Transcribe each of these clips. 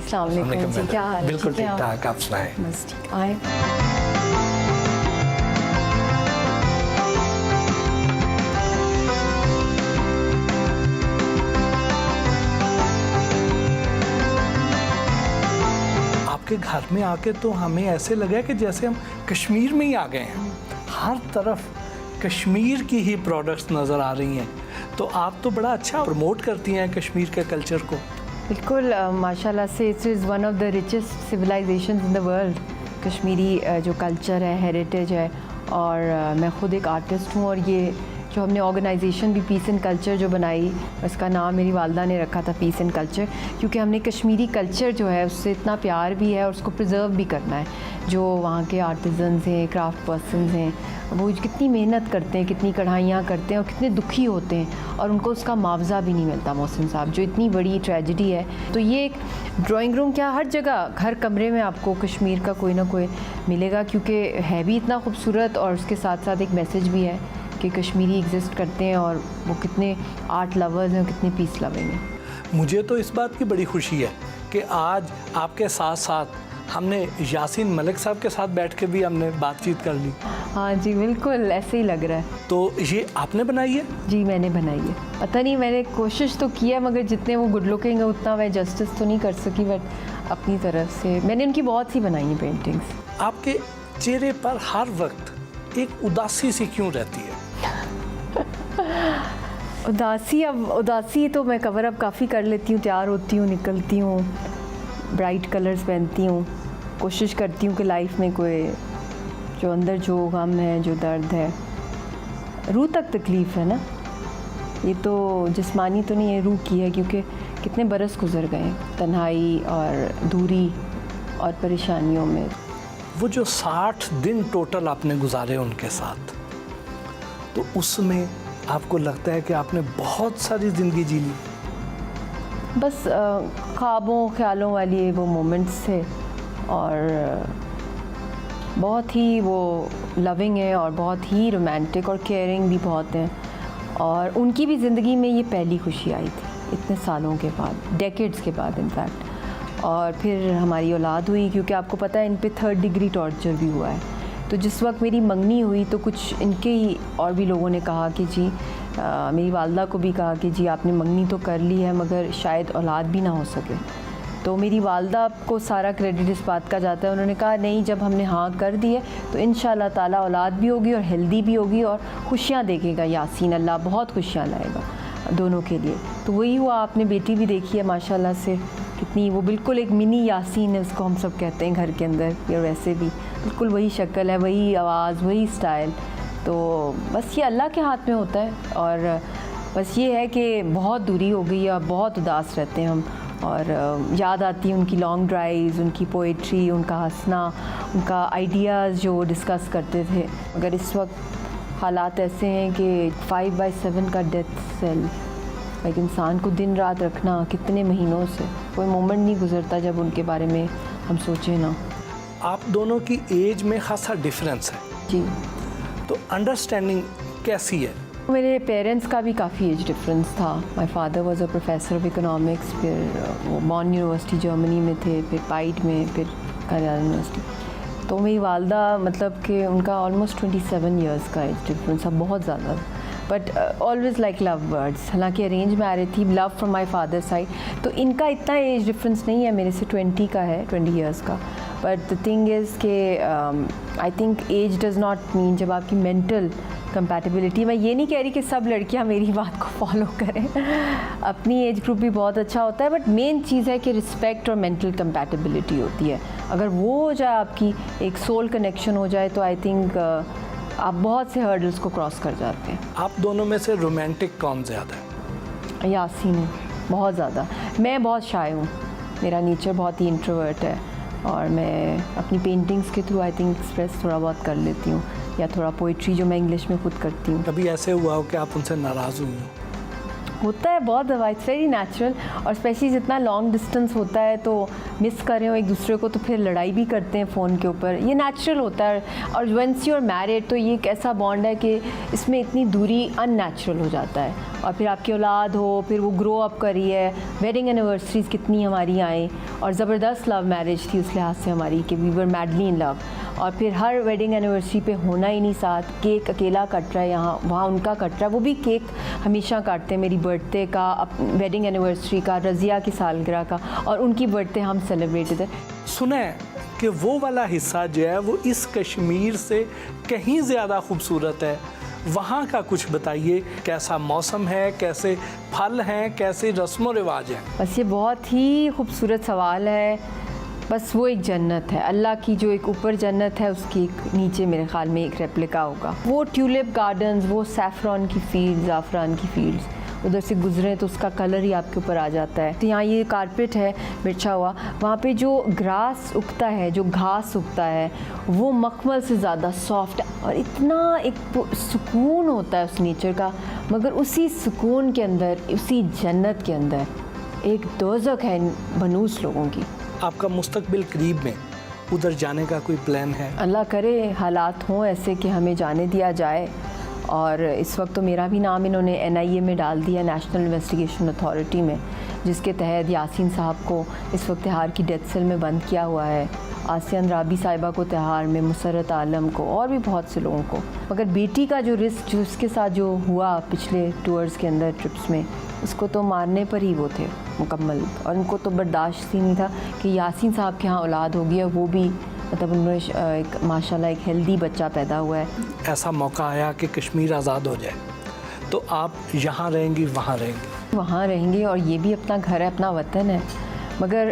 अस्सलाम वालेकुम जी, क्या हाल है? बिल्कुल ठीक है ठीक ठाक, आप सुनाएं। बस ठीक आए। आपके घर में आके तो हमें ऐसे लगा कि जैसे हम कश्मीर में ही आ गए हैं। हर तरफ कश्मीर की ही प्रोडक्ट्स नज़र आ रही हैं। तो आप तो बड़ा अच्छा प्रमोट करती हैं कश्मीर के कल्चर को। बिल्कुल माशाल्लाह से it is one of the richest civilisations in the world. Kashmiri जो कल्चर है, हेरिटेज है, और मैं ख़ुद एक आर्टिस्ट हूँ, और ये जो हमने ऑर्गेनाइजेशन भी पीस एंड कल्चर जो बनाई, उसका नाम मेरी वालदा ने रखा था पीस एंड कल्चर, क्योंकि हमने कश्मीरी कल्चर जो है उससे इतना प्यार भी है और उसको प्रिजर्व भी करना है। जो वहाँ के आर्टिजन्स हैं, क्राफ्ट पर्सनस हैं, वो कितनी मेहनत करते हैं, कितनी कढ़ाइयाँ करते हैं और कितने दुखी होते हैं, और उनको उसका मुआवजा भी नहीं मिलता मोहसिन साहब, जो इतनी बड़ी ट्रेजेडी है। तो ये एक ड्राइंग रूम क्या, हर जगह, हर कमरे में आपको कश्मीर का कोई ना कोई मिलेगा, क्योंकि है भी इतना खूबसूरत, और उसके साथ साथ एक मैसेज भी है कि कश्मीरी एग्जिस्ट करते हैं और वो कितने आर्ट लवर्स हैं और कितने पीस लविंग हैं। मुझे तो इस बात की बड़ी खुशी है कि आज आपके साथ साथ हमने यासीन मलिक साहब के साथ बैठ के भी हमने बातचीत कर ली। हाँ जी, बिल्कुल ऐसे ही लग रहा है। तो ये आपने बनाई है? जी मैंने बनाई है। पता नहीं, मैंने कोशिश तो की है, मगर जितने वो गुड लुकिंग है उतना मैं जस्टिस तो नहीं कर सकी, बट अपनी तरफ से मैंने उनकी बहुत सी बनाई हैं पेंटिंग्स। आपके चेहरे पर हर वक्त एक उदासी सी क्यों रहती है? उदासी तो मैं कवर अप काफ़ी कर लेती हूँ, तैयार होती हूँ, निकलती हूँ, ब्राइट कलर्स पहनती हूँ, कोशिश करती हूँ कि लाइफ में कोई जो अंदर जो गम है, जो दर्द है, रूह तक तकलीफ़ है ना, ये तो जिस्मानी तो नहीं है, रूह की है, क्योंकि कितने बरस गुजर गए तन्हाई और दूरी और परेशानियों में। वो जो 60 दिन टोटल आपने गुजारे उनके साथ, तो उसमें आपको लगता है कि आपने बहुत सारी ज़िंदगी जी ली? बस ख्वाबों ख्यालों वाली वो मोमेंट्स थे, और बहुत ही वो लविंग है और बहुत ही रोमांटिक और केयरिंग भी बहुत हैं, और उनकी भी ज़िंदगी में ये पहली खुशी आई थी इतने सालों के बाद, डेकेड्स के बाद इनफैक्ट। और फिर हमारी औलाद हुई, क्योंकि आपको पता है इन पे 3rd डिग्री टॉर्चर भी हुआ है। तो जिस वक्त मेरी मंगनी हुई तो कुछ इनके ही और भी लोगों ने कहा कि जी, मेरी वालदा को भी कहा कि जी आपने मंगनी तो कर ली है, मगर शायद औलाद भी ना हो सके। तो मेरी वालदा को सारा क्रेडिट इस बात का जाता है, उन्होंने कहा नहीं, जब हमने हाँ कर दी है तो इंशाल्लाह ताला औलाद भी होगी और हेल्दी भी होगी और खुशियाँ देखेगा यासीन, अल्लाह बहुत खुशियाँ लाएगा दोनों के लिए। तो वही हुआ, आपने बेटी भी देखी है माशाल्लाह से, कितनी वो बिल्कुल एक मिनी यासीन है, उसको हम सब कहते हैं घर के अंदर, या वैसे भी बिल्कुल वही शक्ल है, वही आवाज़, वही स्टाइल। तो बस ये अल्लाह के हाथ में होता है, और बस ये है कि बहुत दूरी हो गई है, बहुत उदास रहते हैं हम, और याद आती है उनकी लॉन्ग ड्राइव्स, उनकी पोइट्री, उनका हंसना, उनका आइडियाज़ जो डिस्कस करते थे। अगर इस वक्त हालात ऐसे हैं कि 5/7 का डेथ सेल, एक इंसान को दिन रात रखना, कितने महीनों से कोई मोमेंट नहीं गुजरता जब उनके बारे में हम सोचें ना। आप दोनों की एज में खासा डिफरेंस है जी। तो अंडरस्टैंडिंग कैसी है? मेरे पेरेंट्स का भी काफ़ी एज डिफरेंस था। My father was a professor of economics, फिर वो बॉन यूनिवर्सिटी जर्मनी में थे, फिर पाइट में, फिर कनाडा यूनिवर्सिटी। तो मेरी वालदा मतलब कि उनका ऑलमोस्ट 27 ईयर्स का एज डिफरेंस था, बहुत ज़्यादा, but always like love birds. हालांकि अरेंज मैरिज थी, love from my father side, तो इनका इतना एज डिफरेंस नहीं है, मेरे से 20 का है, 20 ईयर्स का। बट द थिंग इज़ के I think age does not mean, जब आपकी मेंटल कंपैटिबिलिटी, मैं ये नहीं कह रही कि सब लड़कियां मेरी बात को फॉलो करें, अपनी एज ग्रुप भी बहुत अच्छा होता है, बट मेन चीज़ है कि रिस्पेक्ट और मेंटल कंपैटिबिलिटी होती है। अगर वो हो जाए, आपकी एक सोल कनेक्शन हो जाए, तो आई थिंक आप बहुत से हर्डल्स को क्रॉस कर जाते हैं। आप दोनों में से रोमांटिक कौन ज़्यादा है? यासीन है, बहुत ज़्यादा। मैं बहुत शाय हूँ, मेरा नेचर बहुत ही इंट्रोवर्ट है, और मैं अपनी पेंटिंग्स के थ्रू आई थिंक एक्सप्रेस थोड़ा बहुत कर लेती हूँ, या थोड़ा पोइट्री जो मैं इंग्लिश में खुद करती हूँ। कभी ऐसे हुआ हो कि आप उनसे नाराज़ हुई हो? होता है बहुत, इट्स वेरी नेचुरल, और स्पेशली जितना लॉन्ग डिस्टेंस होता है तो मिस कर रहे हो एक दूसरे को, तो फिर लड़ाई भी करते हैं फ़ोन के ऊपर, ये नेचुरल होता है। और वंस यू आर मैरिड तो ये एक ऐसा बॉन्ड है कि इसमें इतनी दूरी अननेचुरल हो जाता है, और फिर आपकी औलाद हो, फिर वो ग्रो अप करी है, वेडिंग एनिवर्सरीज कितनी हमारी आई, और ज़बरदस्त लव मैरिज थी उस लिहाज से हमारी कि we were madly in love. और फिर हर वेडिंग एनिवर्सरी पे होना ही नहीं साथ, केक अकेला कट रहा है, यहाँ वहाँ उनका कट रहा है, वो भी केक हमेशा काटते हैं, मेरी बर्थडे का, वेडिंग एनिवर्सरी का, रज़िया की सालगिरह का, और उनकी बर्थडे हम सेलिब्रेटेड है। सुना है कि वो वाला हिस्सा जो है वो इस कश्मीर से कहीं ज़्यादा खूबसूरत है, वहाँ का कुछ बताइए, कैसा मौसम है, कैसे फल हैं, कैसे रस्म व रिवाज हैं? बस ये बहुत ही खूबसूरत सवाल है। बस वो एक जन्नत है, अल्लाह की जो एक ऊपर जन्नत है उसकी एक नीचे मेरे ख्याल में एक रेप्लिका होगा। वो ट्यूलिप गार्डन्स, वो सैफ़रॉन की फील्ड, ज़ाफ़रान की फील्ड्स, उधर से गुजरें तो उसका कलर ही आपके ऊपर आ जाता है। तो यहाँ ये कारपेट है बिछा हुआ, वहाँ पे जो ग्रास उगता है, जो घास उगता है, वो मखमल से ज़्यादा सॉफ्ट, और इतना एक सुकून होता है उस नेचर का। मगर उसी सुकून के अंदर, उसी जन्नत के अंदर एक दोज़ख है बनूस लोगों की। आपका मुस्तकबिल करीब में उधर जाने का कोई प्लान है? अल्लाह करे हालात हों ऐसे कि हमें जाने दिया जाए। और इस वक्त तो मेरा भी नाम इन्होंने NIA में डाल दिया, नेशनल इन्वेस्टिगेशन अथॉरिटी में, जिसके तहत यासीन साहब को इस वक्त तिहाड़ की डेथ सेल में बंद किया हुआ है, आसिया अंद्राबी साहिबा को तिहाड़ में, मुसर्रत आलम को, और भी बहुत से लोगों को। मगर बेटी का जो रिस्क जो उसके साथ जो हुआ पिछले टूर्स के अंदर, ट्रिप्स में, उसको तो मारने पर ही वो थे मुकम्मल, और उनको तो बर्दाश्त ही नहीं था कि यासीन साहब के यहाँ औलाद होगी, और वो भी मतलब उन्होंने एक माशाल्लाह एक हेल्दी बच्चा पैदा हुआ है। ऐसा मौका आया कि कश्मीर आज़ाद हो जाए तो आप यहाँ रहेंगी, वहाँ रहेंगी? वहाँ रहेंगे, और ये भी अपना घर है, अपना वतन है। मगर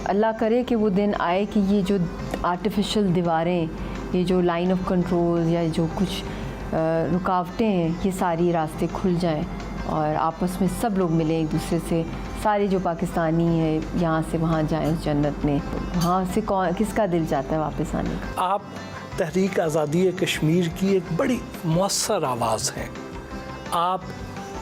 अल्लाह करे कि वो दिन आए कि ये जो आर्टिफिशियल दीवारें, ये जो लाइन ऑफ कंट्रोल या जो कुछ रुकावटें हैं, ये सारी रास्ते खुल जाएं और आपस में सब लोग मिलें एक दूसरे से। सारे जो पाकिस्तानी हैं यहाँ से वहाँ जाएं उस जन्नत में। वहाँ से कौन, किसका दिल चाहता है वापस आने का? आप तहरीक आज़ादी कश्मीर की एक बड़ी मौसर आवाज़ है, आप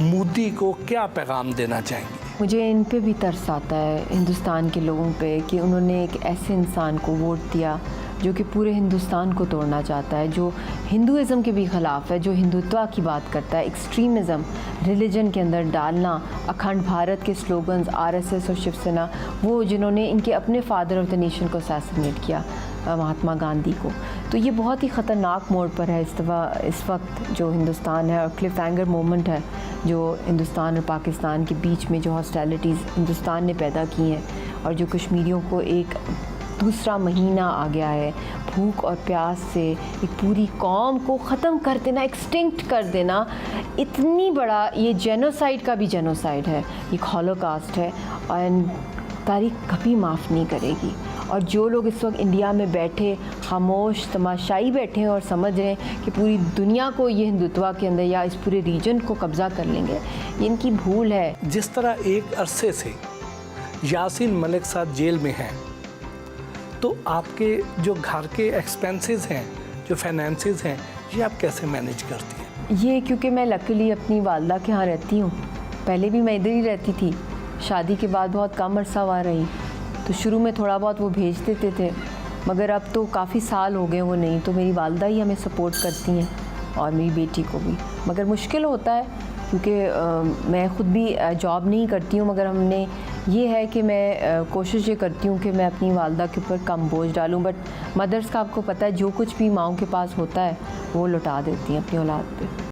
मोदी को क्या पैगाम देना चाहेंगे? मुझे इन पे भी तरस आता है, हिंदुस्तान के लोगों पे, कि उन्होंने एक ऐसे इंसान को वोट दिया जो कि पूरे हिंदुस्तान को तोड़ना चाहता है, जो हिंदुइज़म के भी ख़िलाफ़ है, जो हिंदुत्व की बात करता है, एक्सट्रीमिज़म रिलीजन के अंदर डालना, अखंड भारत के स्लोगन्स, RSS और शिवसेना, वो जिन्होंने इनके अपने फादर ऑफ द नेशन को असैसिनेट किया, महात्मा गांधी को। तो ये बहुत ही ख़तरनाक मोड़ पर है इस वक्त जो हिंदुस्तान है, और क्लिफ हैंगर मोमेंट है जो हिंदुस्तान और पाकिस्तान के बीच में जो हॉस्टिलिटीज़ हिंदुस्तान ने पैदा की हैं, और जो कश्मीरियों को एक दूसरा महीना आ गया है, भूख और प्यास से एक पूरी कौम को ख़त्म कर देना, एक्सटिंक्ट कर देना, इतनी बड़ा ये जेनोसाइड का भी जेनोसाइड है, ये हॉलोकास्ट है, और तारीख कभी माफ़ नहीं करेगी। और जो लोग इस वक्त इंडिया में बैठे खामोश तमाशाई बैठे हैं और समझ रहे हैं कि पूरी दुनिया को ये हिंदुत्व के अंदर या इस पूरे रीजन को कब्ज़ा कर लेंगे, ये इनकी भूल है। जिस तरह एक अरसे से यासीन मलिक साहब जेल में हैं, तो आपके जो घर के एक्सपेंसेस हैं, जो फाइनेंसेस हैं, ये आप कैसे मैनेज करती हैं? ये क्योंकि मैं लकीली अपनी वालदा के यहाँ रहती हूँ, पहले भी मैं इधर ही रहती थी, शादी के बाद बहुत कम अरसा वहाँ रही, तो शुरू में थोड़ा बहुत वो भेज देते थे, मगर अब तो काफ़ी साल हो गए वो नहीं, तो मेरी वालदा ही हमें सपोर्ट करती हैं और मेरी बेटी को भी। मगर मुश्किल होता है क्योंकि मैं ख़ुद भी जॉब नहीं करती हूँ, मगर हमने ये है कि मैं कोशिश ये करती हूँ कि मैं अपनी वालदा के ऊपर कम बोझ डालूँ। बट मदर्स का आपको पता है जो कुछ भी माँओं के पास होता है वो लौटा देती हैं अपनी औलाद पे।